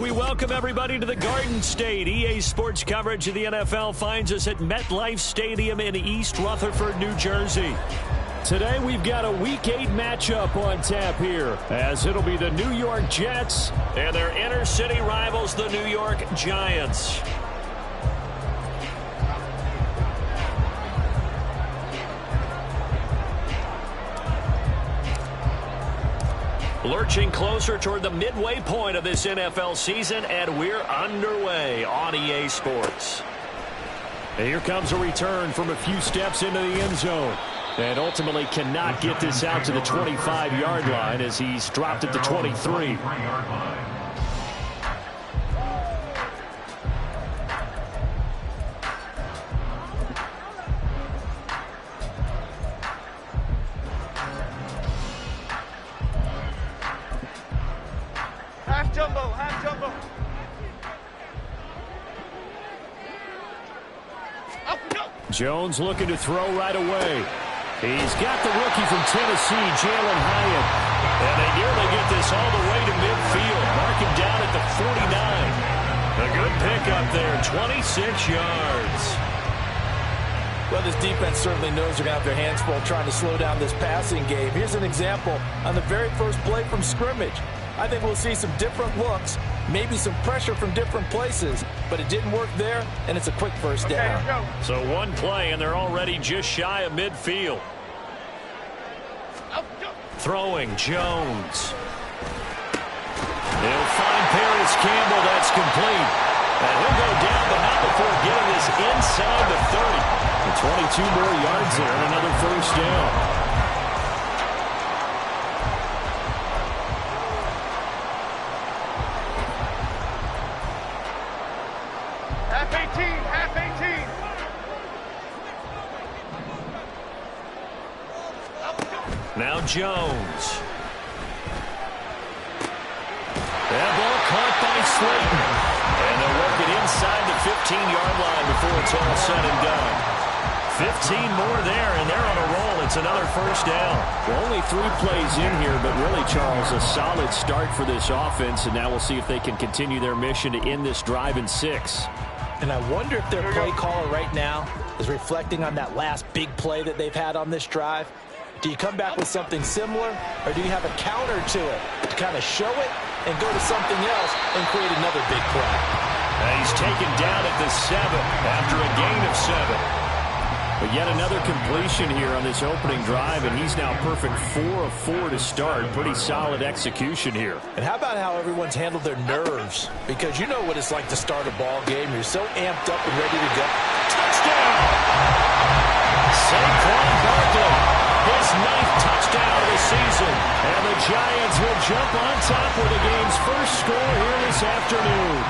We welcome everybody to the Garden State. EA Sports coverage of the NFL finds us at MetLife Stadium in East Rutherford, New Jersey. Today we've got a Week 8 matchup on tap here, as it'll be the New York Jets and their inner-city rivals, the New York Giants. Lurching closer toward the midway point of this NFL season, and we're underway on EA Sports. And here comes a return from a few steps into the end zone. And ultimately cannot get this out to the 25-yard line as he's dropped at the 23. Half jumbo. Jones looking to throw right away. He's got the rookie from Tennessee, Jalen Hyatt. And they nearly get this all the way to midfield. Mark him down at the 49. A good pickup there, 26 yards. Well, this defense certainly knows they're going to have their hands full trying to slow down this passing game. Here's an example on the very first play from scrimmage. I think we'll see some different looks, maybe some pressure from different places, but it didn't work there, and it's a quick first down. So one play, and they're already just shy of midfield. Throwing, Jones. They'll find Paris Campbell. That's complete. And he'll go down, but not before getting this inside the 30. And 22 more yards there, and another first down. Half 18. Now Jones. That ball caught by Slayton. And they'll work it inside the 15-yard line before it's all said and done. 15 more there, and they're on a roll. It's another first down. Well, only 3 plays in here, but really, Charles, a solid start for this offense, and now we'll see if they can continue their mission to end this drive in 6. And I wonder if their play caller right now is reflecting on that last big play that they've had on this drive. Do you come back with something similar, or do you have a counter to it to kind of show it and go to something else and create another big play? He's taken down at the 7 after a gain of 7. But yet another completion here on this opening drive, and he's now perfect 4 of 4 to start. Pretty solid execution here. And how about how everyone's handled their nerves? Because you know what it's like to start a ball game. You're so amped up and ready to go. Touchdown! Saquon Barkley, his 9th touchdown of the season. And the Giants will jump on top with the game's first score here this afternoon.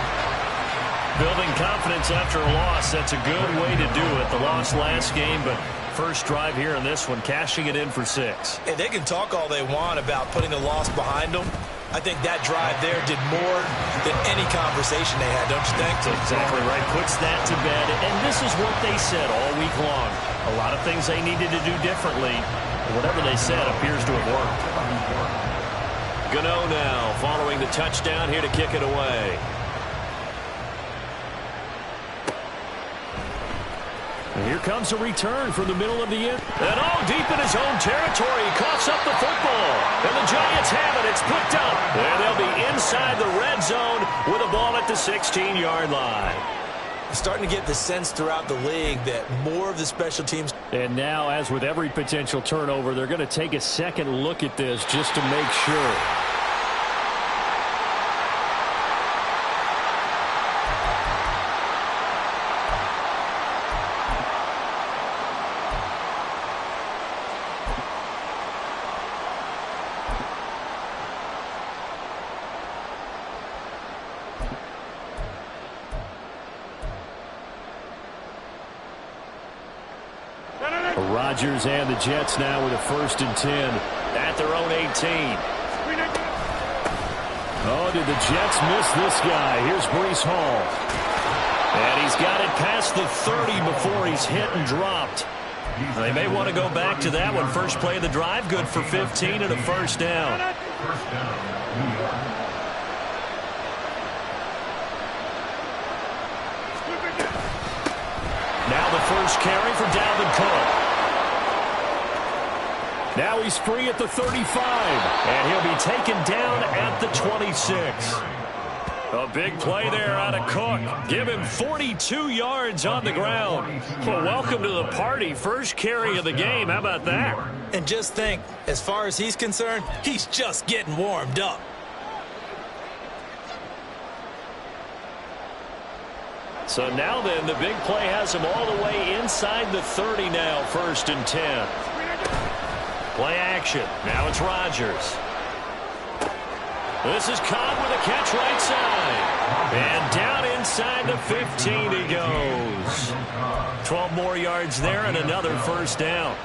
Building confidence after a loss, that's a good way to do it. The loss last game, but first drive here in this one, cashing it in for 6. And they can talk all they want about putting a loss behind them. I think that drive there did more than any conversation they had, don't you think? That's exactly right. Puts that to bed, and this is what they said all week long. A lot of things they needed to do differently. Whatever they said appears to have worked. Gano now, following the touchdown here to kick it away. And here comes a return from the middle of the end. And deep in his own territory. He coughs up the football. And the Giants have it. It's picked up. And they'll be inside the red zone with a ball at the 16-yard line. Starting to get the sense throughout the league that more of the special teams. And now, as with every potential turnover, they're going to take a second look at this just to make sure. Rodgers and the Jets now with a 1st and 10 at their own 18. Oh, did the Jets miss this guy? Here's Breece Hall. And he's got it past the 30 before he's hit and dropped. They may want to go back to that one. First play of the drive, good for 15 and a first down. first carry for Dalvin Cook. Now he's free at the 35, and he'll be taken down at the 26. A big play there out of Cook. Give him 42 yards on the ground. Well, welcome to the party. First carry of the game. How about that? And just think, as far as he's concerned, he's just getting warmed up. So now then, the big play has him all the way inside the 30 now, 1st and 10. Play action. Now it's Rodgers. This is Cobb with a catch right side. And down inside the 15 he goes. 12 more yards there and another first down.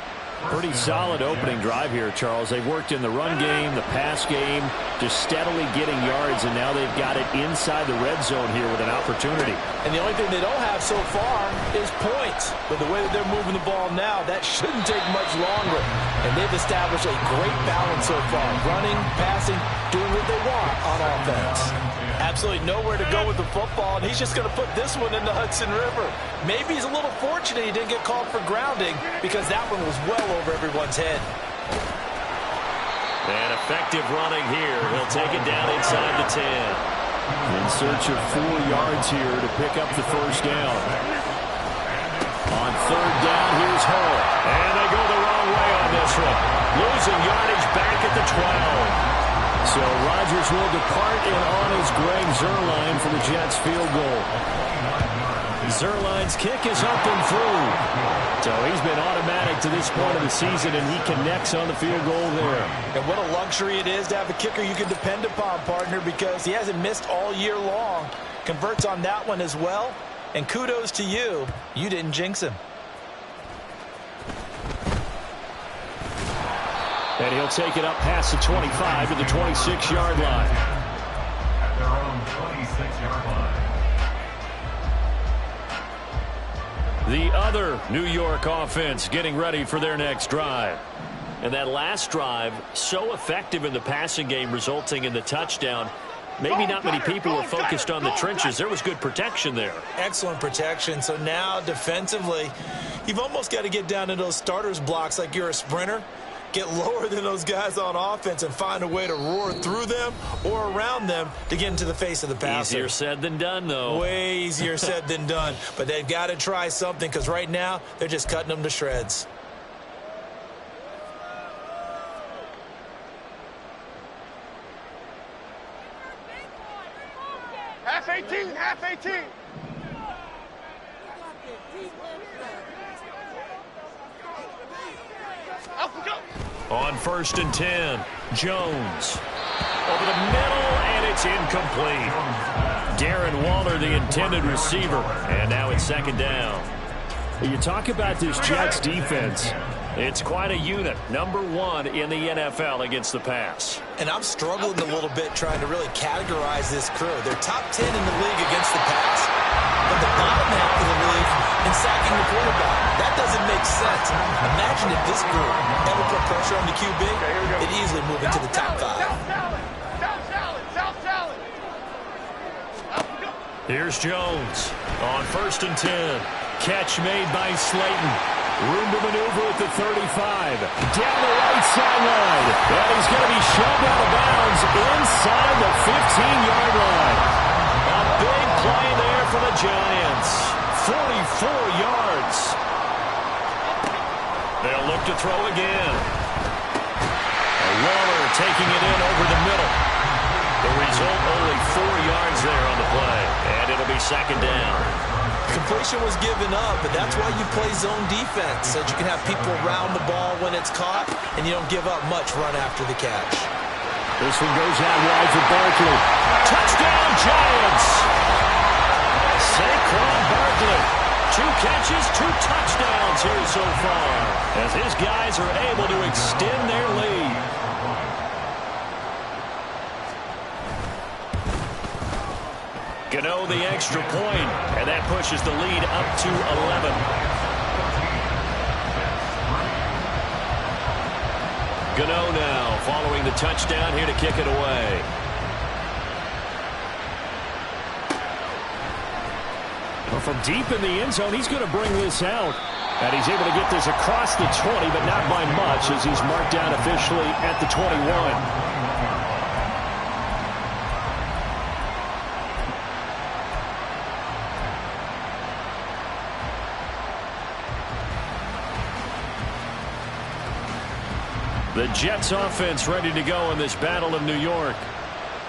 Pretty solid opening drive here, Charles. They've worked in the run game, the pass game, just steadily getting yards, and now they've got it inside the red zone here with an opportunity. And the only thing they don't have so far is points. But the way that they're moving the ball now, that shouldn't take much longer. And they've established a great balance so far. Running, passing, doing what they want on offense. Absolutely nowhere to go with the football, and he's just going to put this one in the Hudson River. Maybe he's a little fortunate he didn't get called for grounding because that one was well over everyone's head. And effective running here. He'll take it down inside the 10. In search of 4 yards here to pick up the first down. On 3rd down, here's Hull. And they go the wrong way on this one. Losing yardage back at the 12. So Rodgers will depart, and on is Greg Zuerlein for the Jets field goal. Zuerlein's kick is up and through. So he's been automatic to this point of the season, and he connects on the field goal there. And what a luxury it is to have a kicker you can depend upon, partner, because he hasn't missed all year long. Converts on that one as well. And kudos to you. You didn't jinx him. And he'll take it up past the 25 to the 26-yard line. At their own 26-yard line. The other New York offense getting ready for their next drive. And that last drive, so effective in the passing game, resulting in the touchdown. Maybe not many people were focused on the trenches. There was good protection there. Excellent protection. So now defensively, you've almost got to get down to those starters blocks like you're a sprinter. Get lower than those guys on offense and find a way to roar through them or around them to get into the face of the passer. Easier said than done, though. Way easier said than done. But they've got to try something because right now they're just cutting them to shreds. Half 18, half 18. On 1st and 10, Jones. Over the middle, and it's incomplete. Darren Waller, the intended receiver. And now it's 2nd down. You talk about this Jets defense. It's quite a unit. Number 1 in the NFL against the pass. And I'm struggling a little bit trying to really categorize this crew. They're top 10 in the league against the pass, but the bottom half of the league in sacking the quarterback. That doesn't make sense. Imagine if this group ever put pressure on the QB, it'd easily move into the top 5. Here's Jones on 1st and 10. Catch made by Slayton. Room to maneuver at the 35. Down the right sideline. And he's going to be shoved out of bounds inside the 15-yard line. A big play there for the Giants. 44 yards. They'll look to throw again. Waller taking it in over the middle. The result, only 4 yards there on the play. And it'll be 2nd down. Completion was given up, but that's why you play zone defense, so that you can have people around the ball when it's caught, and you don't give up much run after the catch. This one goes out wide for Barkley. Touchdown, Giants! Saquon Barkley. 2 catches, 2 touchdowns here so far, as his guys are able to extend their lead. Gano the extra point, and that pushes the lead up to 11. Gano now following the touchdown here to kick it away. Well, from deep in the end zone, he's going to bring this out. And he's able to get this across the 20, but not by much as he's marked down officially at the 21. The Jets offense ready to go in this Battle of New York.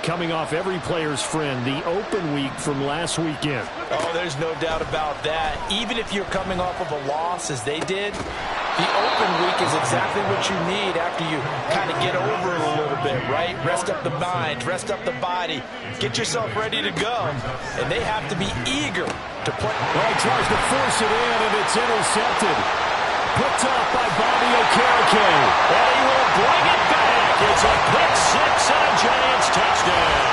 Coming off every player's friend, the open week from last weekend. Oh, there's no doubt about that. Even if you're coming off of a loss as they did, the open week is exactly what you need after you kind of get over it a little bit, right? Rest up the mind, rest up the body, get yourself ready to go. And they have to be eager to play. Well, he tries to force it in, and it's intercepted. Picked off by Bobby Okereke. And he will bring it back. It's a pick six and a Giants touchdown.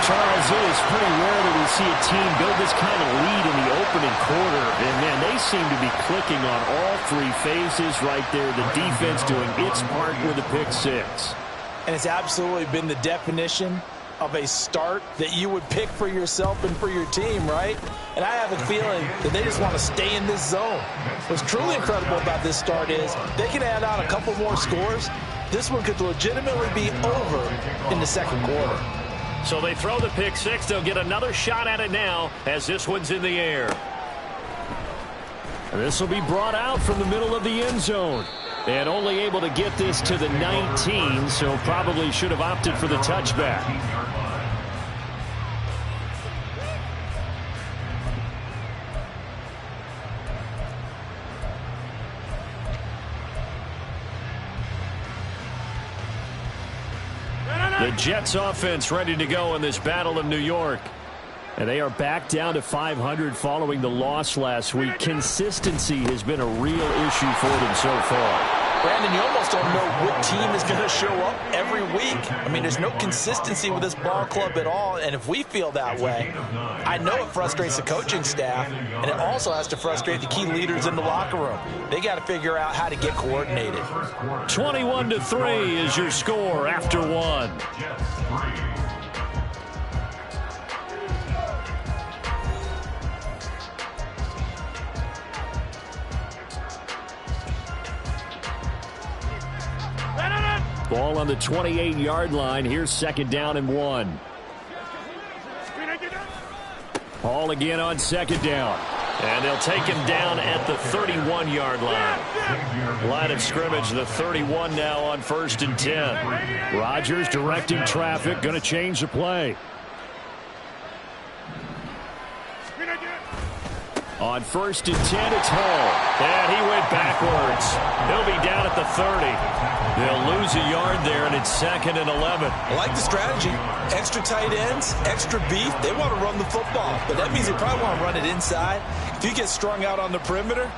Charles, it is pretty rare that we see a team build this kind of lead in the opening quarter. And, man, they seem to be clicking on all three phases right there. The defense doing its part with a pick six. And it's absolutely been the definition of a start that you would pick for yourself and for your team, right? And I have a feeling that they just want to stay in this zone. What's truly incredible about this start is they can add on a couple more scores. This one could legitimately be over in the second quarter. So they throw the pick six. They'll get another shot at it now as this one's in the air. And this will be brought out from the middle of the end zone. And only able to get this to the 19, so probably should have opted for the touchback. The Jets offense ready to go in this Battle of New York. And they are back down to 500 following the loss last week. Consistency has been a real issue for them so far. Brandon, you almost don't know what team is going to show up every week. I mean, there's no consistency with this ball club at all, and if we feel that way, I know it frustrates the coaching staff, and it also has to frustrate the key leaders in the locker room. They got to figure out how to get coordinated. 21-3 is your score after one. Ball on the 28-yard line. Here's second down and 1. Ball again on second down. And they'll take him down at the 31-yard line. Line of scrimmage, the 31 now on 1st and 10. Rodgers directing traffic, going to change the play. On 1st and 10, it's Hall. And he went backwards. He'll be down at the 30. They'll lose a yard there, and it's 2nd and 11. I like the strategy. Extra tight ends, extra beef. They want to run the football, but that means they probably want to run it inside. If you get strung out on the perimeter,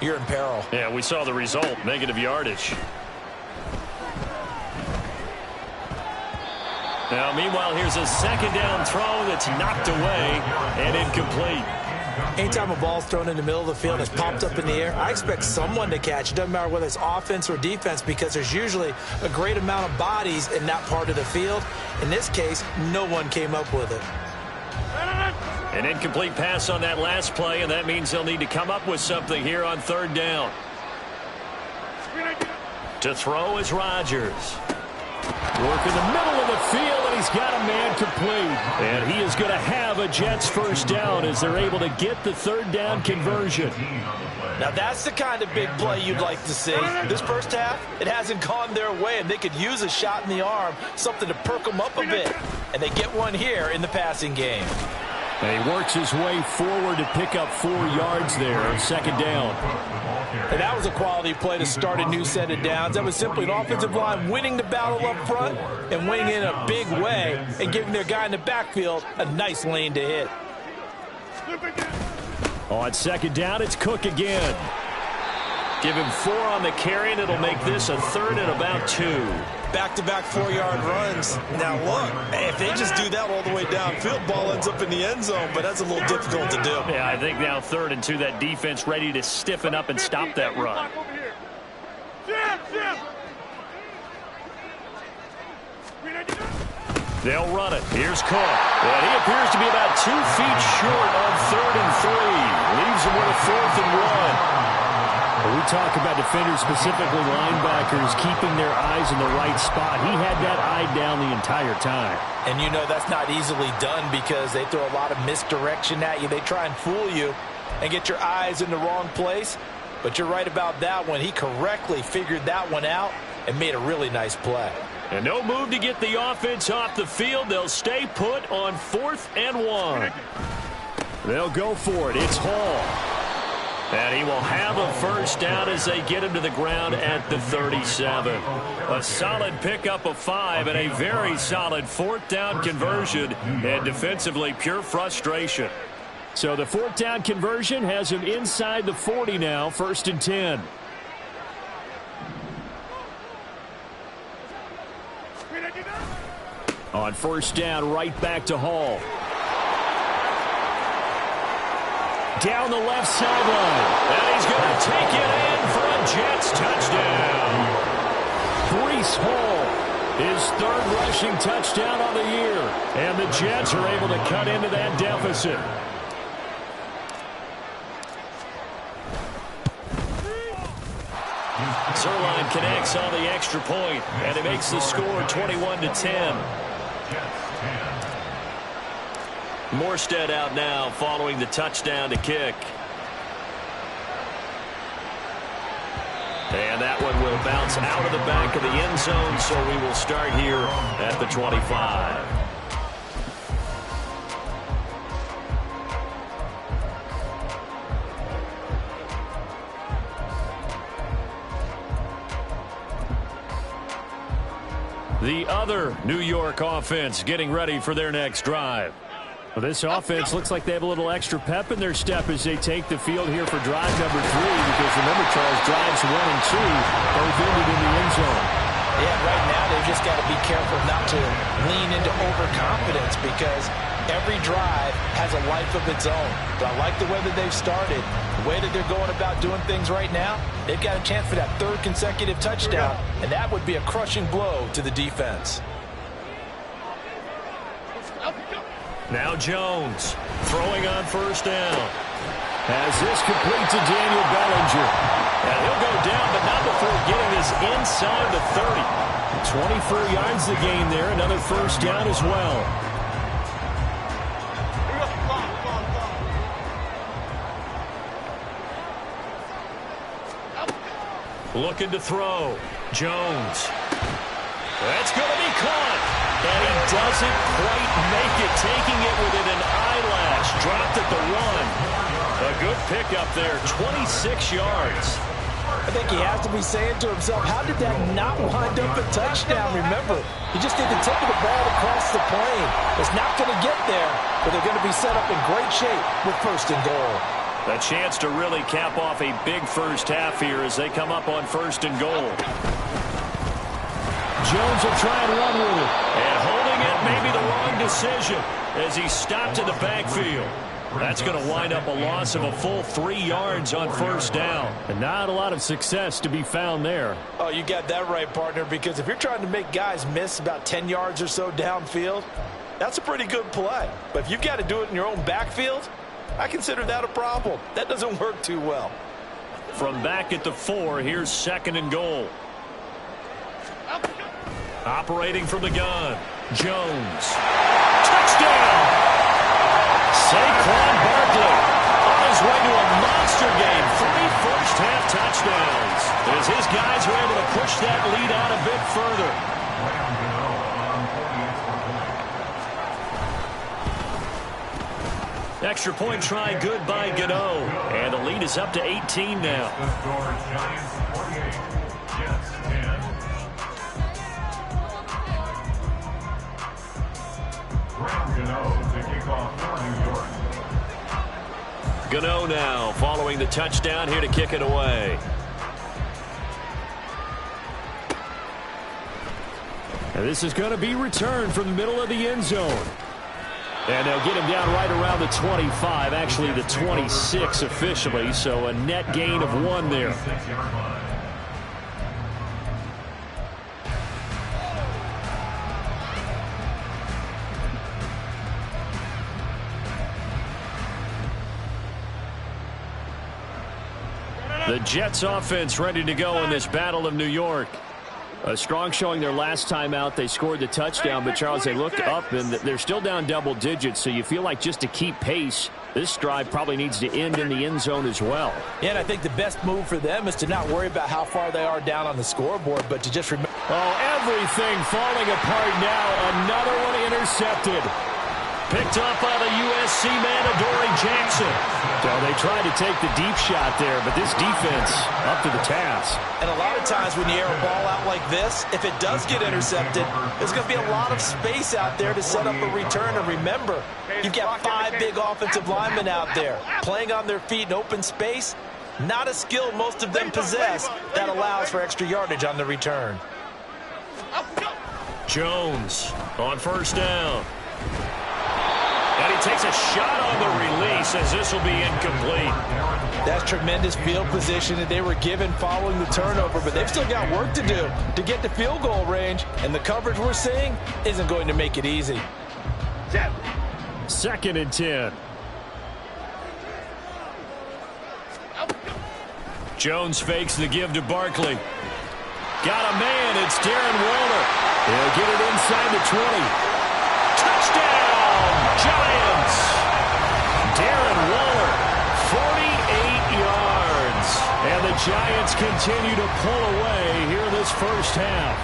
you're in peril. Yeah, we saw the result, negative yardage. Now, meanwhile, here's a second down throw that's knocked away and incomplete. Anytime a ball's thrown in the middle of the field that's popped up in the air, I expect someone to catch. It doesn't matter whether it's offense or defense because there's usually a great amount of bodies in that part of the field. In this case, no one came up with it. An incomplete pass on that last play, and that means they'll need to come up with something here on 3rd down. To throw is Rodgers. Work in the middle of the field, and he's got a man complete. And he is going to have a Jets first down as they're able to get the 3rd down conversion. Now that's the kind of big play you'd like to see. This first half, it hasn't gone their way, and they could use a shot in the arm, something to perk them up a bit. And they get one here in the passing game. And he works his way forward to pick up 4 yards there on 2nd down. And that was a quality play to start a new set of downs. That was simply an offensive line winning the battle up front and winning in a big way and giving their guy in the backfield a nice lane to hit. On 2nd down, it's Cook again. Give him 4 on the carry, and it'll make this a 3rd and about 2. Back-to-back 4-yard runs. Now, look, if they just do that all the way downfield, ball ends up in the end zone, but that's a little difficult to do. Yeah, I think now 3rd and 2, that defense ready to stiffen up and stop that run. They'll run it. Here's Cook. And he appears to be about 2 feet short on 3rd them with a 4th and 1. We talk about defenders, specifically linebackers, keeping their eyes in the right spot. He had that eye down the entire time. And you know that's not easily done because they throw a lot of misdirection at you. They try and fool you and get your eyes in the wrong place. But you're right about that one. He correctly figured that one out and made a really nice play. And no move to get the offense off the field. They'll stay put on 4th and 1. They'll go for it. It's Hall. And he will have a first down as they get him to the ground at the 37. A solid pickup of 5 and a very solid 4th down conversion. And defensively, pure frustration. So the 4th down conversion has him inside the 40 now, 1st and 10. On 1st down, right back to Hall. Down the left sideline. And he's going to take it in for a Jets touchdown. Breece Hall, his 3rd rushing touchdown of the year. And the Jets are able to cut into that deficit. Zerline connects on the extra point, and it makes the score 21-10. Morstead out now following the touchdown to kick. And that one will bounce out of the back of the end zone, so we will start here at the 25. The other New York offense getting ready for their next drive. Well, this offense looks like they have a little extra pep in their step as they take the field here for drive number 3, because remember, Charles, drives 1 and 2 both ended in the end zone. Yeah, right now they've just got to be careful not to lean into overconfidence because every drive has a life of its own. But I like the way that they've started, the way that they're going about doing things right now. They've got a chance for that 3rd consecutive touchdown, and that would be a crushing blow to the defense. Now Jones throwing on 1st down. Has this complete to Daniel Bellinger. And he'll go down, but not before getting this inside the 30. 24 yards the gain there. Another 1st down as well. Looking to throw. Jones. That's going to be caught. And he doesn't quite make it, taking it within an eyelash. Dropped at the 1. A good pickup there, 26 yards. I think he has to be saying to himself, how did that not wind up a touchdown? Remember, he just did the tip of the ball across the plane. It's not going to get there, but they're going to be set up in great shape with 1st and goal. A chance to really cap off a big first half here as they come up on 1st and goal. Jones will try and run with it. And holding it may be the wrong decision as he stopped in the backfield. That's going to wind up a loss of a full 3 yards on 1st down. And not a lot of success to be found there. Oh, you got that right, partner, because if you're trying to make guys miss about 10 yards or so downfield, that's a pretty good play. But if you've got to do it in your own backfield, I consider that a problem. That doesn't work too well. From back at the 4, here's 2nd and goal. Operating from the gun, Jones. Touchdown! Saquon Barkley on his way to a monster game. 3 first-half touchdowns as his guys are able to push that lead out a bit further. Extra point try good by Gano. And the lead is up to 18 now. Gano now following the touchdown here to kick it away. And this is going to be returned from the middle of the end zone. And they'll get him down right around the 25, actually the 26 officially, so a net gain of 1 there. The Jets offense ready to go in this Battle of New York. A strong showing their last time out. They scored the touchdown, but Charles, they looked up and they're still down double digits, so you feel like just to keep pace, this drive probably needs to end in the end zone as well. Yeah, and I think the best move for them is to not worry about how far they are down on the scoreboard, but to just remember. Oh, everything falling apart now. Another one intercepted. Picked up by the USC man, Adoree Jackson. So they tried to take the deep shot there, but this defense up to the task. And a lot of times when you air a ball out like this, if it does get intercepted, there's going to be a lot of space out there to set up a return. And remember, you've got 5 big offensive linemen out there playing on their feet in open space. Not a skill most of them possess that allows for extra yardage on the return. Jones on first down. And he takes a shot on the release as this will be incomplete. That's tremendous field position that they were given following the turnover, but they've still got work to do to get to field goal range, and the coverage we're seeing isn't going to make it easy. 2nd and 10. Jones fakes the give to Barkley. Got a man. It's Darren Waller. He'll get it inside the 20. Touchdown, Giants. Darren Waller, 48 yards. And the Giants continue to pull away here in this first half.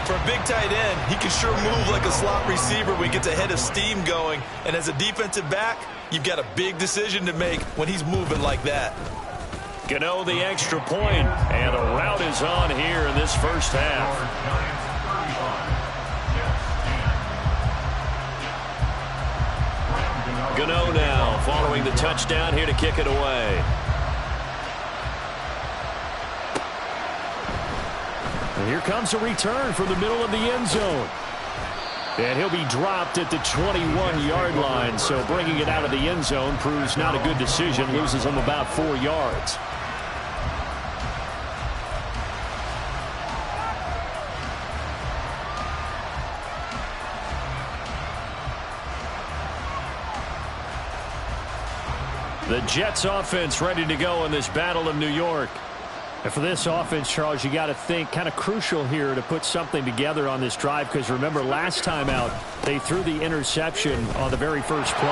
For a big tight end, he can sure move like a slot receiver when he gets a head of steam going. And as a defensive back, you've got a big decision to make when he's moving like that. Gano the extra point, and the route is on here in this first half. Gano now following the touchdown here to kick it away. And here comes a return from the middle of the end zone. And he'll be dropped at the 21-yard line, so bringing it out of the end zone proves not a good decision, loses him about 4 yards. The Jets offense ready to go in this Battle of New York. And for this offense, Charles, you got to think kind of crucial here to put something together on this drive, because remember last time out they threw the interception on the very first play.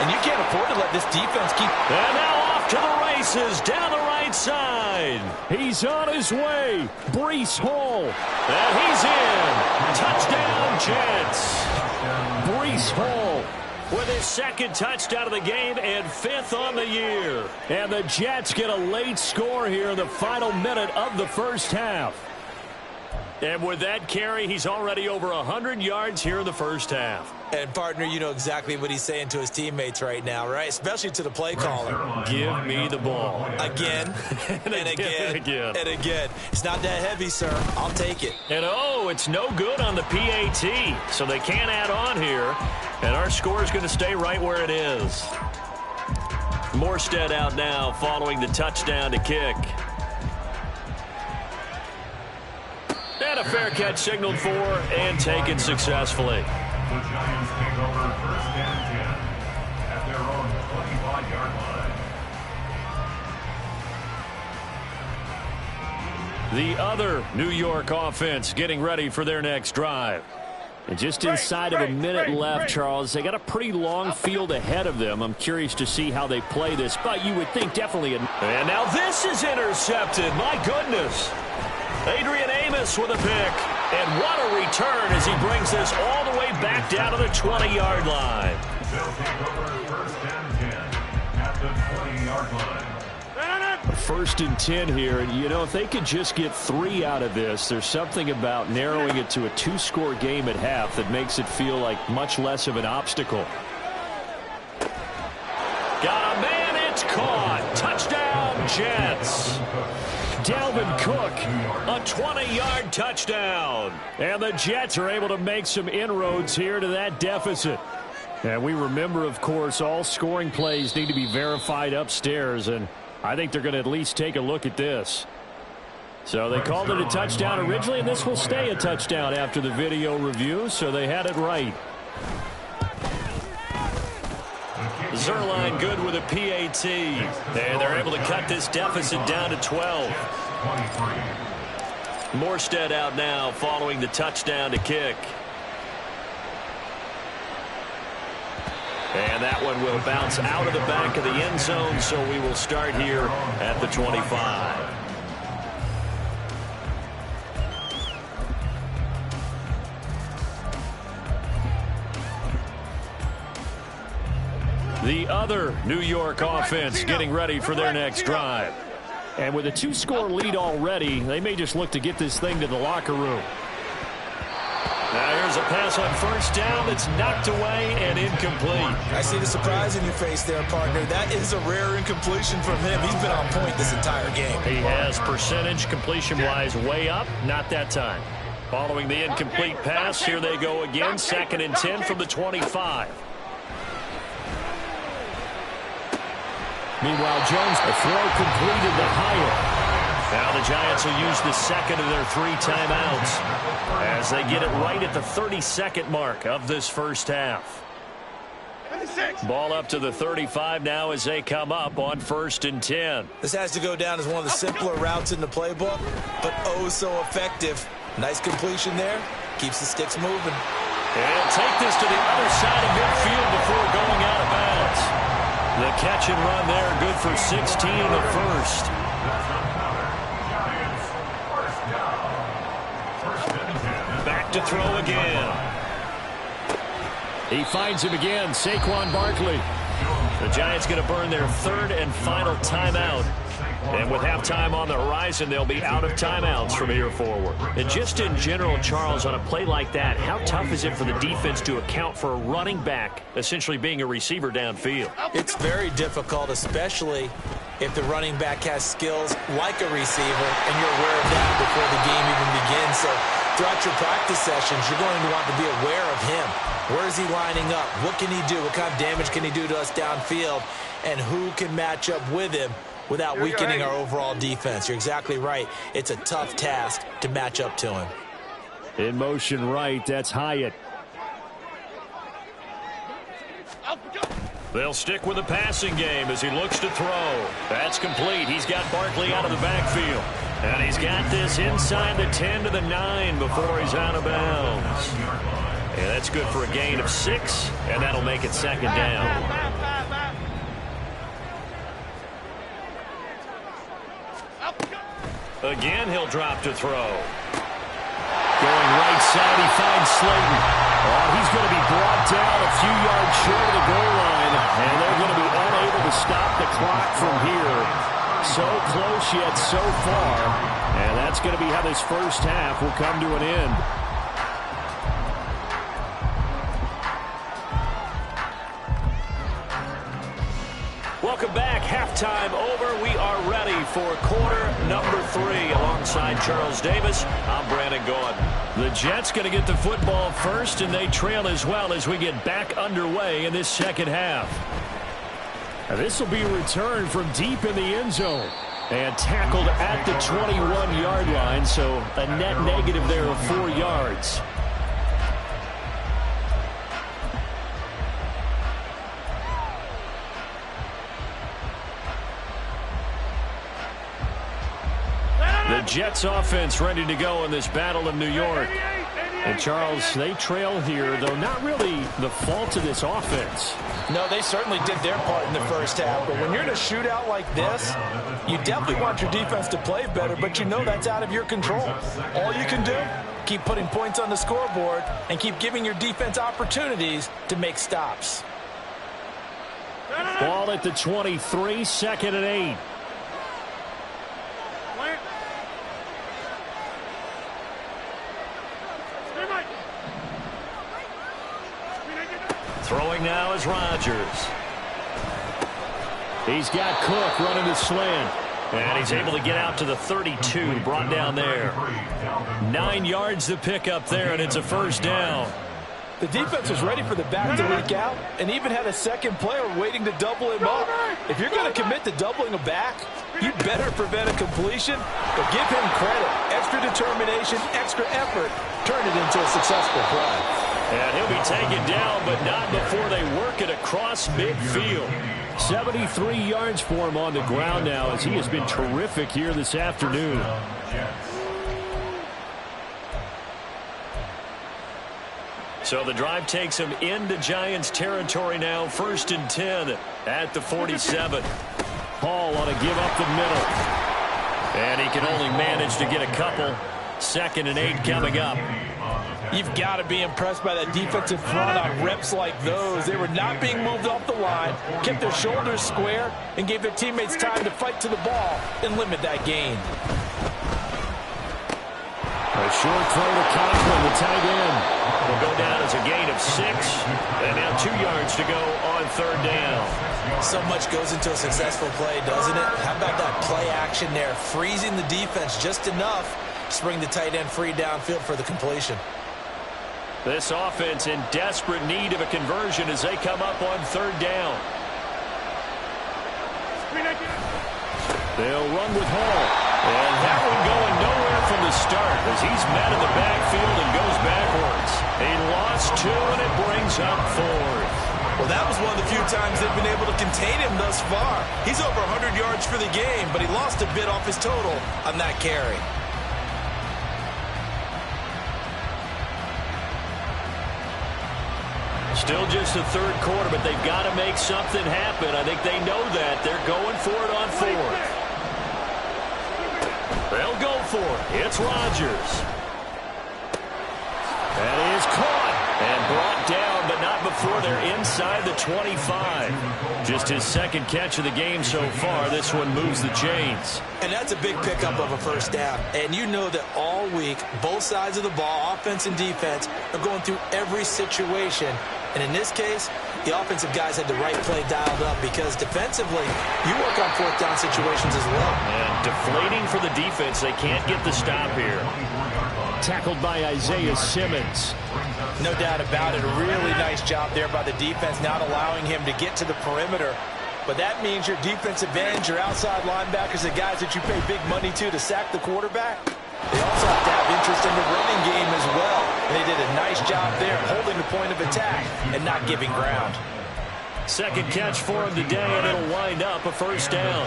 And you can't afford to let this defense keep. And now off to the races down the right side. He's on his way. Breece Hall. And he's in. Touchdown Jets. Breece Hall with his 2nd touchdown of the game and 5th on the year. And the Jets get a late score here in the final minute of the first half. And with that carry, he's already over 100 yards here in the first half. And, partner, you know exactly what he's saying to his teammates right now, right? Especially to the play caller. Give me the ball. Again, and again, and again. It's not that heavy, sir. I'll take it. And, oh, it's no good on the PAT, so they can't add on here. And our score is going to stay right where it is. Morstead out now following the touchdown to kick. And a fair catch signaled for and taken successfully. The Giants take over 1st and 10 at their own 25-yard line. The other New York offense getting ready for their next drive. And just inside of a minute left, Charles, they got a pretty long field ahead of them. I'm curious to see how they play this, but you would think definitely. And now this is intercepted. My goodness. Adrian Amos with a pick. And what a return as he brings this all the way back down to the 20-yard line. They'll take over 1st and 10 at the 20-yard line. 1st and 10 here. You know, if they could just get 3 out of this, there's something about narrowing it to a 2-score game at half that makes it feel like much less of an obstacle. Got a man, it's caught. Touchdown, Jets. Dalvin Cook, a 20-yard touchdown. And the Jets are able to make some inroads here to that deficit. And we remember, of course, all scoring plays need to be verified upstairs, and I think they're going to at least take a look at this. So they called it a touchdown originally, and this will stay a touchdown after the video review, so they had it right. Zerline good with a PAT. And they're able to cut this deficit down to 12. 23. Morstead out now following the touchdown to kick. And that one will bounce out of the back of the end zone, so we will start here at the 25. The other New York offense getting ready for their next drive. And with a 2-score lead already, they may just look to get this thing to the locker room. Now here's a pass on first down that's knocked away and incomplete. I see the surprise in your face there, partner. That is a rare incompletion from him. He's been on point this entire game. He has percentage completion-wise way up, not that time. Following the incomplete pass, here they go again, 2nd and 10 from the 25. Meanwhile, Jones, a throw completed to Hyatt. Now the Giants will use the second of their 3 timeouts as they get it right at the 32nd mark of this first half. 56. Ball up to the 35 now as they come up on 1st and 10. This has to go down as one of the simpler routes in the playbook, but oh so effective. Nice completion there. Keeps the sticks moving. And take this to the other side of midfield before going out of bounds. The catch and run there, good for 16 in the first. Back to throw again. He finds him again, Saquon Barkley. The Giants going to burn their 3rd and final timeout. And with halftime on the horizon, they'll be out of timeouts from here forward. And just in general, Charles, on a play like that, how tough is it for the defense to account for a running back essentially being a receiver downfield? It's very difficult, especially if the running back has skills like a receiver, and you're aware of that before the game even begins. So throughout your practice sessions, you're going to want to be aware of him. Where is he lining up? What can he do? What kind of damage can he do to us downfield? And who can match up with him without weakening our overall defense? You're exactly right. It's a tough task to match up to him. In motion right, that's Hyatt. They'll stick with the passing game as he looks to throw. That's complete. He's got Barkley out of the backfield. And he's got this inside the 10 to the 9 before he's out of bounds. And that's good for a gain of 6, and that'll make it 2nd down. Again, he'll drop to throw. Going right side, he finds Slayton. Oh, he's going to be brought down a few yards short of the goal line, and they're going to be unable to stop the clock from here. So close yet so far, and that's going to be how this first half will come to an end. Welcome back. Halftime over. We are ready for quarter number 3. Alongside Charles Davis, I'm Brandon Gordon. The Jets going to get the football first, and they trail as well as we get back underway in this second half. Now, this will be a return from deep in the end zone and tackled at the 21-yard line, so a net negative there of 4 yards. The Jets offense ready to go in this battle of New York. And Charles, they trail here, though not really the fault of this offense. No, they certainly did their part in the first half. But when you're in a shootout like this, you definitely want your defense to play better, but you know that's out of your control. All you can do, keep putting points on the scoreboard and keep giving your defense opportunities to make stops. Ball at the 23, 2nd and 8. Throwing now is Rodgers. He's got Cook running the slant. And he's able to get out to the 32, brought down there. 9 yards to pick up there, and it's a first down. The defense was ready for the back to leak out and even had a second player waiting to double him up. If you're going to commit to doubling a back, you better prevent a completion, but give him credit. Extra determination, extra effort, turn it into a successful play. And he'll be taken down, but not before they work it across midfield. 73 yards for him on the ground now, as he has been terrific here this afternoon. So the drive takes him into Giants territory now, 1st and 10 at the 47. Hall on a give up the middle. And he can only manage to get a couple. 2nd and 8 coming up. You've got to be impressed by that defensive front on reps like those. They were not being moved off the line, kept their shoulders square, and gave their teammates time to fight to the ball and limit that gain. A short throw to Conklin, the tight end. Will go down as a gain of 6. And now 2 yards to go on 3rd down. So much goes into a successful play, doesn't it? How about that play action there? Freezing the defense just enough to bring the tight end free downfield for the completion. This offense in desperate need of a conversion as they come up on 3rd down. They'll run with Hall. And that one going nowhere from the start as he's met in the backfield and goes backwards. He lost 2, and it brings up 4th. Well, that was one of the few times they've been able to contain him thus far. He's over 100 yards for the game, but he lost a bit off his total on that carry. Still just the 3rd quarter, but they've got to make something happen. I think they know that. They're going for it on 4th. They'll go for it. It's Rodgers. That is caught and brought down, but not before they're inside the 25. Just his 2nd catch of the game so far. This one moves the chains. And that's a big pickup of a 1st down. And you know that all week, both sides of the ball, offense and defense, are going through every situation. And in this case, the offensive guys had the right play dialed up because defensively, you work on 4th down situations as well. And deflating for the defense. They can't get the stop here. Tackled by Isaiah Simmons. No doubt about it. A really nice job there by the defense, not allowing him to get to the perimeter. But that means your defensive ends, your outside linebackers, the guys that you pay big money to sack the quarterback, they also have to have interest in the running game as well. And they did a nice job there holding the point of attack and not giving ground. 2nd catch for him today, and it'll wind up a 1st down.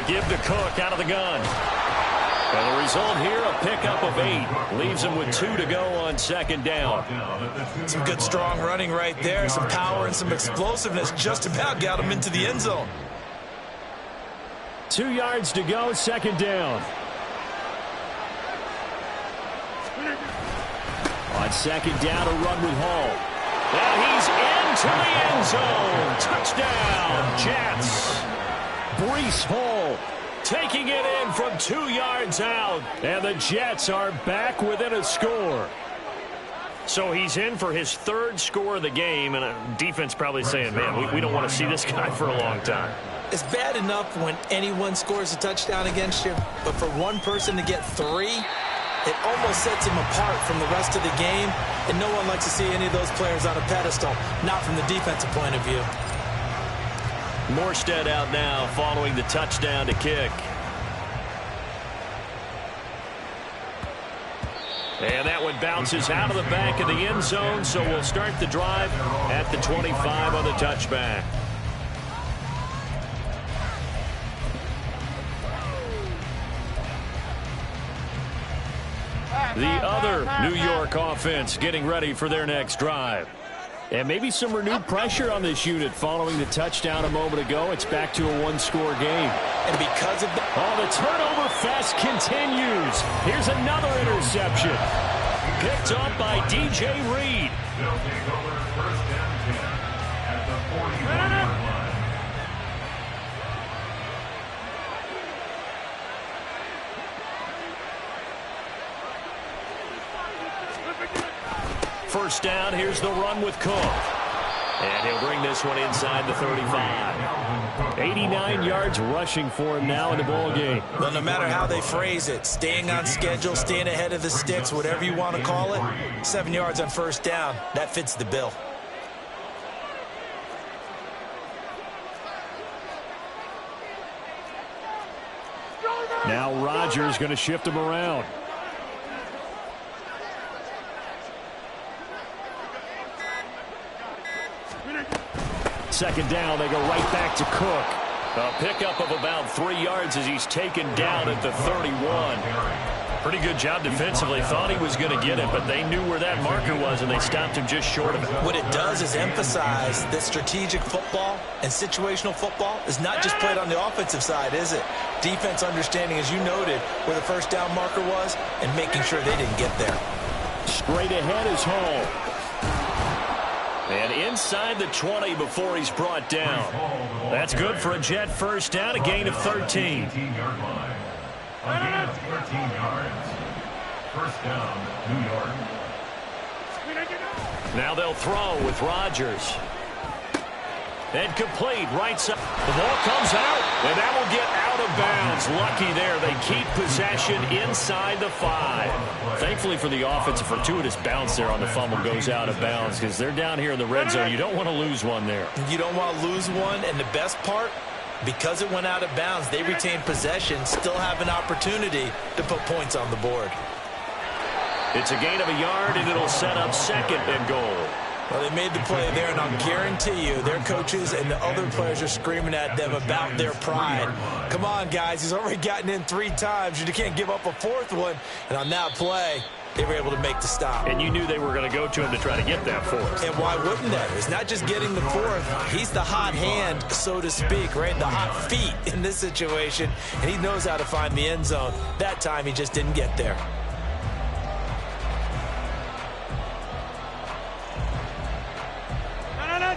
Give to Cook out of the gun. And the result here, a pickup of 8. Leaves him with 2 to go on 2nd down. Some good strong running right there. Some power and some explosiveness just about got him into the end zone. 2 yards to go, 2nd down. On 2nd down, a run with Hall. And he's into the end zone. Touchdown, Jets. Breece Hall taking it in from 2 yards out. And the Jets are back within a score. So he's in for his 3rd score of the game. And defense probably saying, man, we don't want to see this guy for a long time. It's bad enough when anyone scores a touchdown against you, but for one person to get 3, it almost sets him apart from the rest of the game, and no one likes to see any of those players on a pedestal, not from the defensive point of view. Morstead out now following the touchdown to kick. And that one bounces out of the back of the end zone, so we'll start the drive at the 25 on the touchback. The other New York offense getting ready for their next drive. And maybe some renewed pressure on this unit following the touchdown a moment ago. It's back to a 1-score game. And because of the... Oh, the turnover fest continues. Here's another interception. Picked up by D.J. Reed. They'll take over 1st and 10 at the 40-yard line. First down, here's the run with Cook. And he'll bring this one inside the 35. 89 yards rushing for him now in the ball game. Well, no matter how they phrase it, staying on schedule, staying ahead of the sticks, whatever you want to call it, 7 yards on 1st down, that fits the bill. Now Rodgers going to shift him around. second down. They go right back to Cook. A pickup of about 3 yards as he's taken down at the 31. Pretty good job defensively. Thought he was going to get it, but they knew where that marker was, and they stopped him just short of it. What it does is emphasize that strategic football and situational football is not just played on the offensive side, is it? Defense understanding, as you noted, where the first down marker was and making sure they didn't get there. Straight ahead is Hall. And inside the 20 before he's brought down. That's good for a Jet first down, a gain of 13. 18-yard line. A gain of 13 yards. First down, New York. Now they'll throw with Rodgers. And complete, right side. The ball comes out, and that will get out of bounds. Lucky there. They keep possession inside the 5. Thankfully for the offense, a fortuitous bounce there on the fumble goes out of bounds because they're down here in the red zone. You don't want to lose one there. You don't want to lose one, and the best part, because it went out of bounds, they retain possession, still have an opportunity to put points on the board. It's a gain of a yard, and it'll set up second and goal. Well, they made the play there, and I'll guarantee you their coaches and the other players are screaming at them about their pride. Come on, guys. He's already gotten in 3 times. You can't give up a 4th one. And on that play, they were able to make the stop. And you knew they were going to go to him to try to get that 4th. And why wouldn't they? It's not just getting the 4th. He's the hot hand, so to speak, right? The hot feet in this situation. And he knows how to find the end zone. That time, he just didn't get there.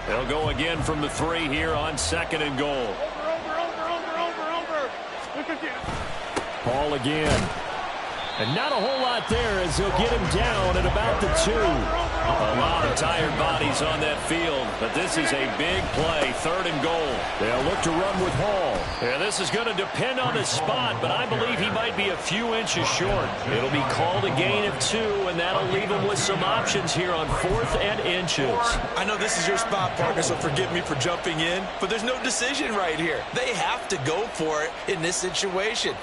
They'll go again from the 3 here on second and goal. Over. Ball again. And not a whole lot there as they'll get him down at about the 2. A lot of tired bodies on that field, but this is a big play, 3rd and goal. They'll look to run with Hall. Yeah, this is going to depend on the spot, but I believe he might be a few inches short. It'll be called a gain of 2, and that'll leave him with some options here on 4th and inches. I know this is your spot, partner, so forgive me for jumping in, but there's no decision right here. They have to go for it in this situation.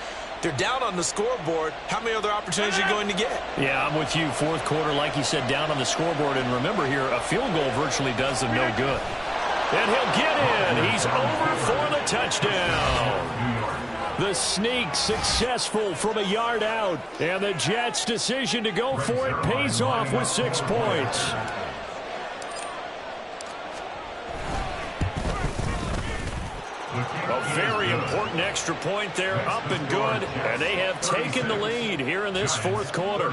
They're down on the scoreboard. How many other opportunities are you going to get? Yeah, I'm with you. 4th quarter, like you said, down on the scoreboard. And remember here, a field goal virtually does them no good. And he'll get in. He's over for the touchdown. The sneak successful from a yard out. And the Jets' decision to go for it pays off with 6 points. A very important extra point there, up and good, and they have taken the lead here in this 4th quarter.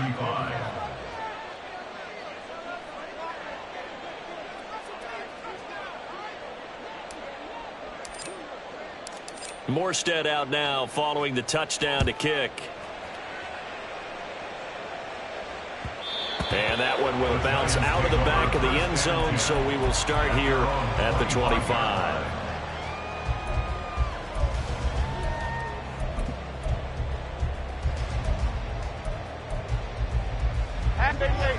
Morstead out now following the touchdown to kick. And that one will bounce out of the back of the end zone, so we will start here at the 25.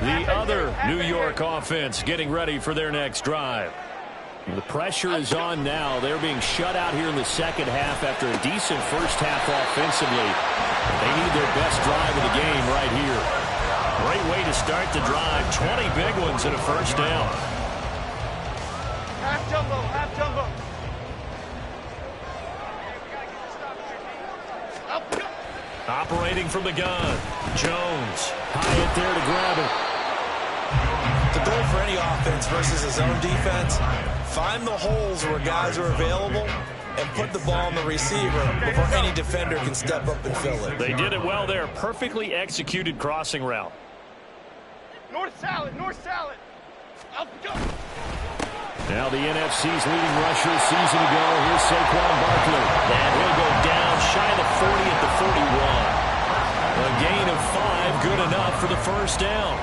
The other New York offense getting ready for their next drive. The pressure is on now. They're being shut out here in the second half after a decent first half offensively. They need their best drive of the game right here. Great way to start the drive. 20 big ones and a first down. Half jumbo. Operating from the gun. Jones. Hyatt there to grab it. The goal for any offense versus a zone defense, find the holes where guys are available and put the ball on the receiver before any defender can step up and fill it. They did it well there. Perfectly executed crossing route. North salad. Up, go. Now the NFC's leading rusher season ago. Here's Saquon Barkley. And he'll go down shy of the 40 at the 41. A gain of 5, good enough for the first down.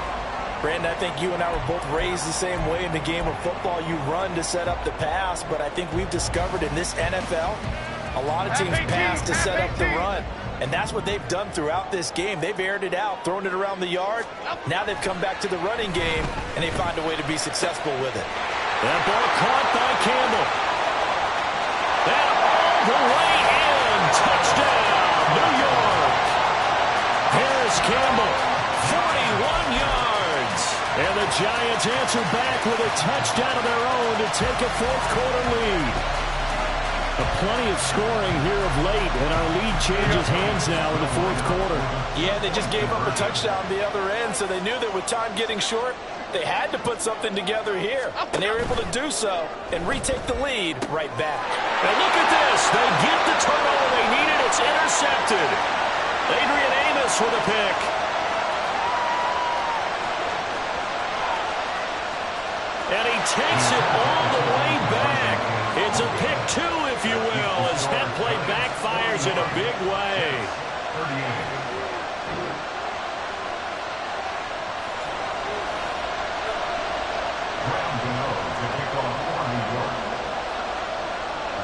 Brandon, I think you and I were both raised the same way in the game of football. You run to set up the pass, but I think we've discovered in this NFL, a lot of teams pass to set up the run. And that's what they've done throughout this game. They've aired it out, thrown it around the yard. Now they've come back to the running game, and they find a way to be successful with it. That ball caught by Campbell. And all the way in. Touchdown, New York. Harris Campbell, 41 yards. And the Giants answer back with a touchdown of their own to take a fourth-quarter lead. Plenty of scoring here of late, and our lead changes hands now in the fourth quarter. Yeah, they just gave up a touchdown the other end, so they knew that with time getting short, they had to put something together here. And they were able to do so and retake the lead right back. And look at this. They get the turnover they needed. It's intercepted. Adrian Amos with a pick. And he takes it all the way back. It's a pick two, if you will, as that play backfires in a big way.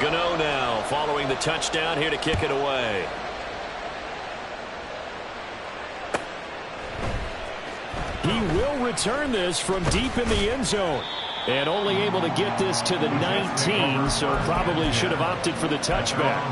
38. Gano now following the touchdown here to kick it away. He will return this from deep in the end zone. And only able to get this to the 19, so probably should have opted for the touchback.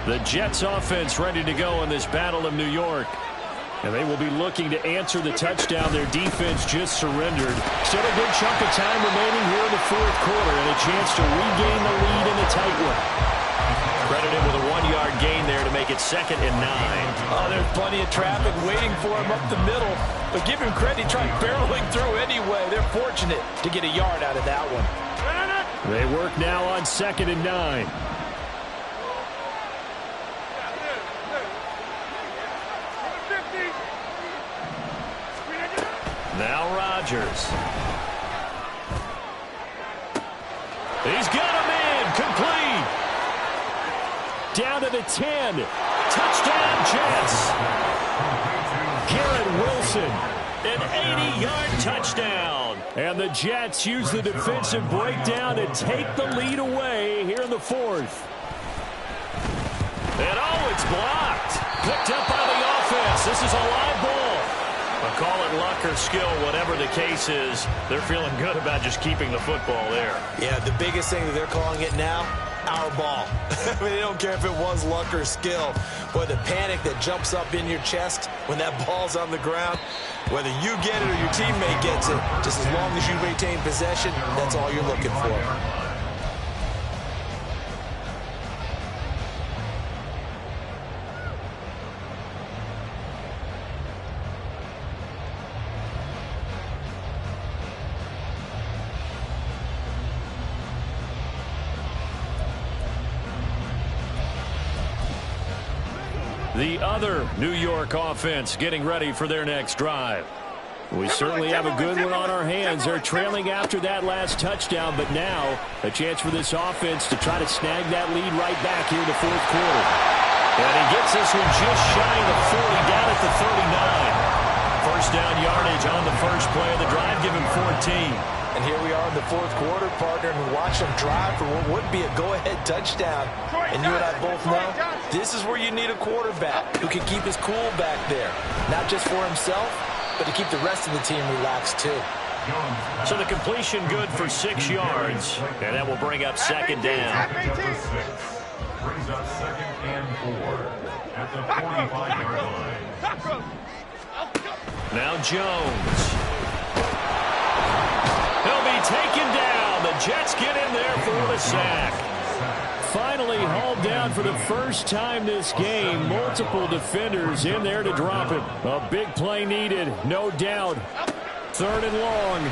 The Jets offense ready to go in this Battle of New York. And they will be looking to answer the touchdown their defense just surrendered. Still a good chunk of time remaining here in the fourth quarter and a chance to regain the lead in a tight one. Credited with a 1-yard gain there to make it 2nd and 9. Oh, there's plenty of traffic waiting for him up the middle. But give him credit, he tried barreling through anyway. They're fortunate to get a yard out of that one. They work now on 2nd and 9. Now Rodgers. He's got a man complete. Down to the 10. Touchdown Jets. Garrett Wilson. An 80-yard touchdown. And the Jets use the defensive breakdown to take the lead away here in the fourth. And oh, it's blocked. Picked up by the offense. This is a live ball. Call it luck or skill, whatever the case is, they're feeling good about just keeping the football there. Yeah, the biggest thing that they're calling it now, our ball. I mean, they don't care if it was luck or skill. Boy, the panic that jumps up in your chest when that ball's on the ground, whether you get it or your teammate gets it, just as long as you maintain possession, that's all you're looking for. The other New York offense getting ready for their next drive. We certainly have a good one on our hands. They're trailing after that last touchdown, but now a chance for this offense to try to snag that lead right back here in the fourth quarter. And he gets this one just shy of the 40, down at the 39. First down yardage on the first play of the drive, give him 14. And here we are in the fourth quarter, partner, and watch them drive for what would be a go-ahead touchdown. And you and I both know this is where you need a quarterback who can keep his cool back there. Not just for himself, but to keep the rest of the team relaxed too. So the completion good for 6 yards, and that will bring up 2nd down. Brings up 2nd and 4 at the 45-yard line. Now Jones. He'll be taken down. The Jets get in there for the sack. Finally hauled down for the first time this game. Multiple defenders in there to drop him. A big play needed, no doubt. 3rd and long.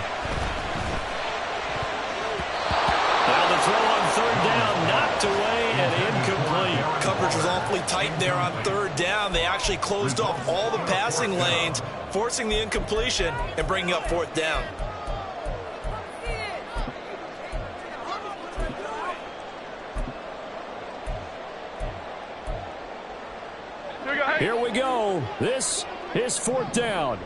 Now the throw on 3rd down, knocked away and incomplete. Coverage was awfully tight there on 3rd down. They actually closed off all the passing lanes, forcing the incompletion and bringing up 4th down. Here we go. This is 4th down.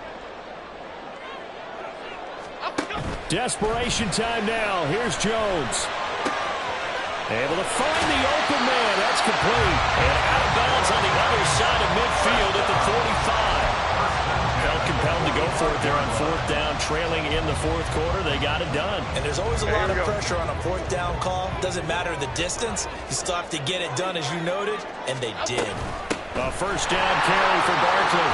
Desperation time now. Here's Jones. Able to find the open man. That's complete. And out of bounds on the other side of midfield at the 45. for it there on fourth down, trailing in the fourth quarter. They got it done. And there's always a lot of pressure on a fourth down call. Doesn't matter the distance. You still have to get it done, as you noted, and they did. A first down carry for Barkley.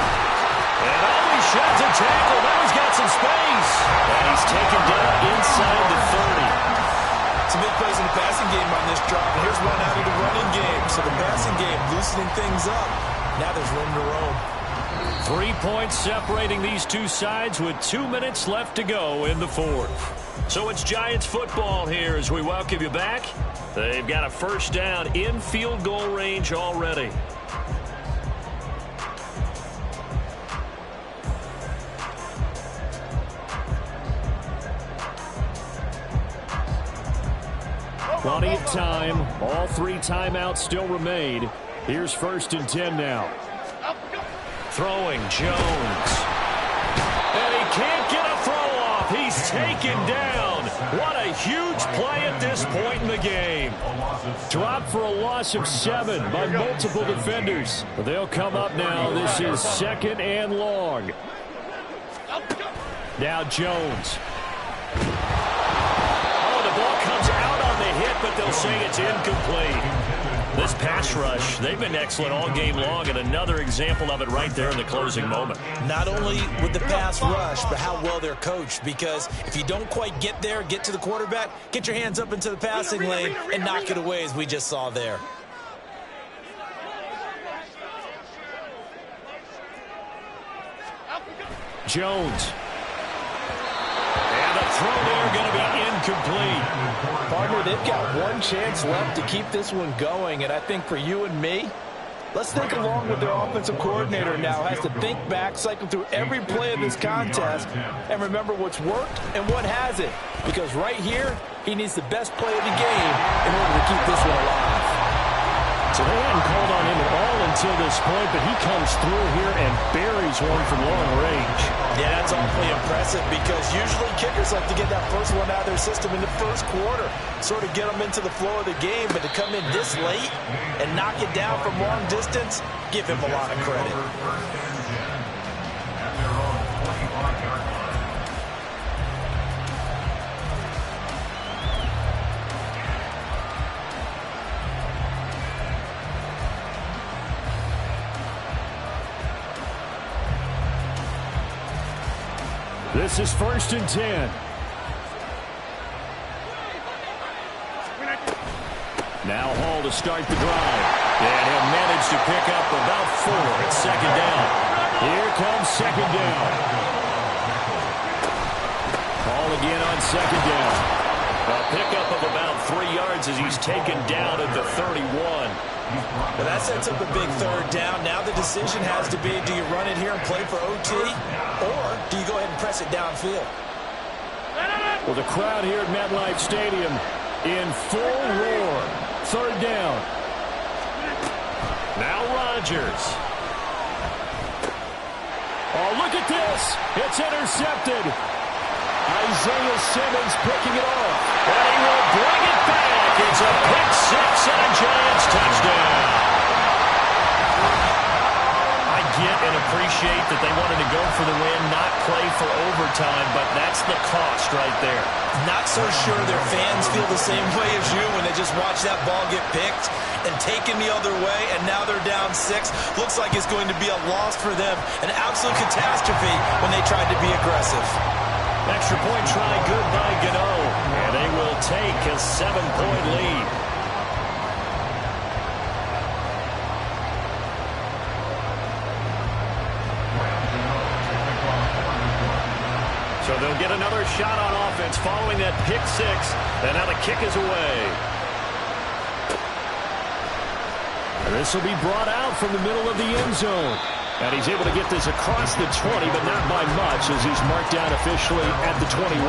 And he sheds a tackle. Now he's got some space. And he's taken down inside the 30. Some big plays in the passing game on this drive. And here's one out of the running game. So the passing game loosening things up. Now there's room to roam. 3 points separating these two sides with 2 minutes left to go in the fourth. So it's Giants football here as we welcome you back. They've got a first down in field goal range already. Plenty of time. All 3 timeouts still remain. Here's first and 10 now. Throwing Jones. And he can't get a throw off. He's taken down. What a huge play at this point in the game. Dropped for a loss of 7 by multiple defenders. They'll come up now. This is second and long. Now Jones. Oh, the ball comes out on the hit, but they'll say it's incomplete. This pass rush, they've been excellent all game long, and another example of it right there in the closing moment. Not only with the pass rush, but how well they're coached, because if you don't quite get there, get to the quarterback, get your hands up into the passing lane and knock it away, as we just saw there. Jones. And the throw there going to be incomplete. Partner, they've got one chance left to keep this one going, and I think for you and me, let's think along with their offensive coordinator now. Has to think back, cycle through every play of this contest, and remember what's worked and what hasn't. Because right here, he needs the best play of the game in order to keep this one alive. So they hadn't called on him at all until this point, but he comes through here and buries one from long range. Yeah, that's awfully impressive because usually kickers like to get that first one out of their system in the first quarter, sort of get them into the flow of the game, but to come in this late and knock it down from long distance, give him a lot of credit. This is first and 10. Now Hall to start the drive. And he'll manage to pick up about 4 at second down. Here comes second down. Hall again on second down. A pickup of about 3 yards as he's taken down at the 31. Well, that sets up a big third down. Now the decision has to be, do you run it here and play for OT, or do you go ahead and press it downfield? Well, the crowd here at MetLife Stadium in full roar. Third down. Now Rodgers. Oh, look at this. It's intercepted. Isaiah Simmons picking it off. And he will bring it back. It's a pick 6 and a Giants touchdown. I get and appreciate that they wanted to go for the win, not play for overtime, but that's the cost right there. Not so sure their fans feel the same way as you when they just watch that ball get picked and taken the other way, and now they're down 6. Looks like it's going to be a loss for them, an absolute catastrophe when they tried to be aggressive. Extra point try good by Gano, and they will take a 7-point lead. So they'll get another shot on offense following that pick 6, and now the kick is away. And this will be brought out from the middle of the end zone. And he's able to get this across the 20, but not by much as he's marked down officially at the 21.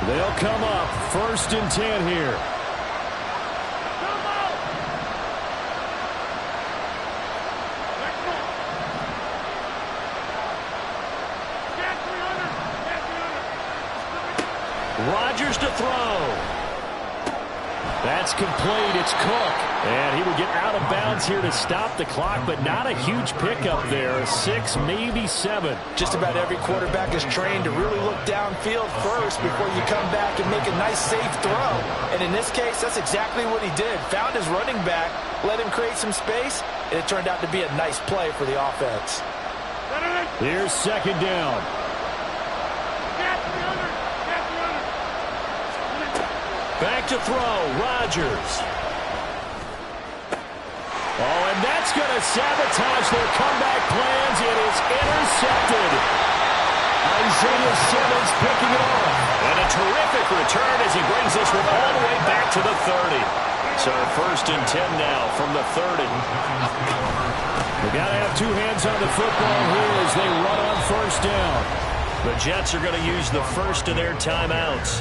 They'll come up first and 10 here. That's complete. It's Cook. And he would get out of bounds here to stop the clock, but not a huge pickup there. 6, maybe 7. Just about every quarterback is trained to really look downfield first before you come back and make a nice, safe throw. And in this case, that's exactly what he did. Found his running back, let him create some space, and it turned out to be a nice play for the offense. Here's second down. Back to throw, Rodgers. Oh, and that's going to sabotage their comeback plans. It is intercepted. Isaiah Simmons picking it off. And a terrific return as he brings this one all the way back to the 30. So 1st and 10 now from the 30. They've got to have two hands on the football here as they run on 1st down. The Jets are going to use the first of their timeouts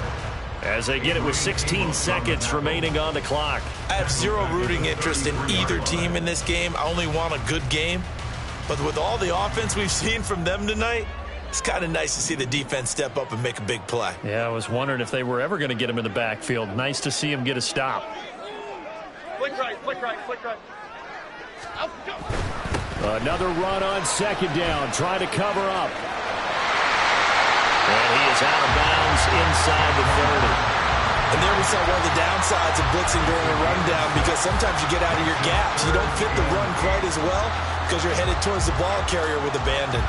as they get it with 16 seconds remaining on the clock. I have zero rooting interest in either team in this game. I only want a good game. But with all the offense we've seen from them tonight, it's kind of nice to see the defense step up and make a big play. Yeah, I was wondering if they were ever going to get him in the backfield. Nice to see him get a stop. Flick right, flick right, flick right. Out, go. Another run on 2nd down, trying to cover up. And he is out of bounds inside the 30. And there we saw one of the downsides of blitzing during a rundown, because sometimes you get out of your gaps. You don't fit the run quite as well because you're headed towards the ball carrier with abandon.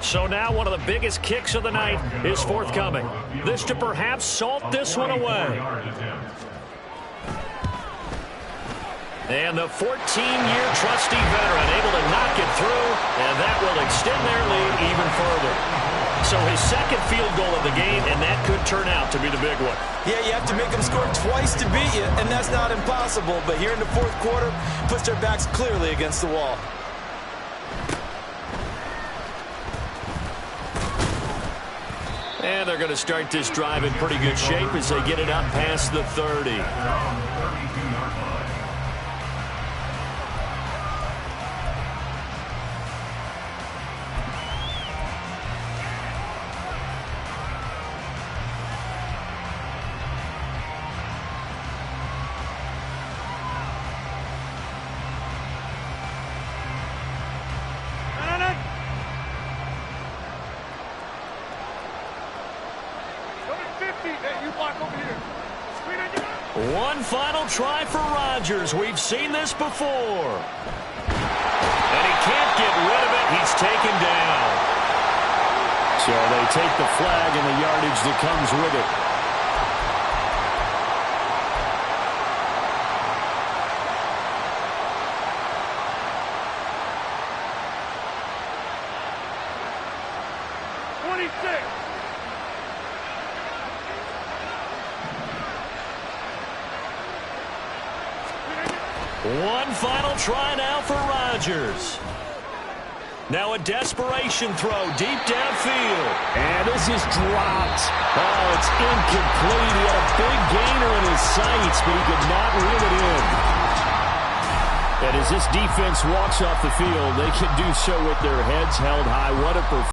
So now one of the biggest kicks of the night is forthcoming. This to perhaps salt this one away. And the 14-year trusty veteran able to knock it through, and that will extend their lead even further. So his second field goal of the game, and that could turn out to be the big one. Yeah, you have to make them score twice to beat you, and that's not impossible. But here in the 4th quarter, puts their backs clearly against the wall. And they're going to start this drive in pretty good shape as they get it up past the 30. One final try for Rodgers. We've seen this before. And he can't get rid of it. He's taken down. So they take the flag and the yardage that comes with it. One final try now for Rodgers. Now a desperation throw deep downfield. And this is dropped. Oh, it's incomplete. He had a big gainer in his sights, but he could not reel it in. And as this defense walks off the field, they can do so with their heads held high. What a performance.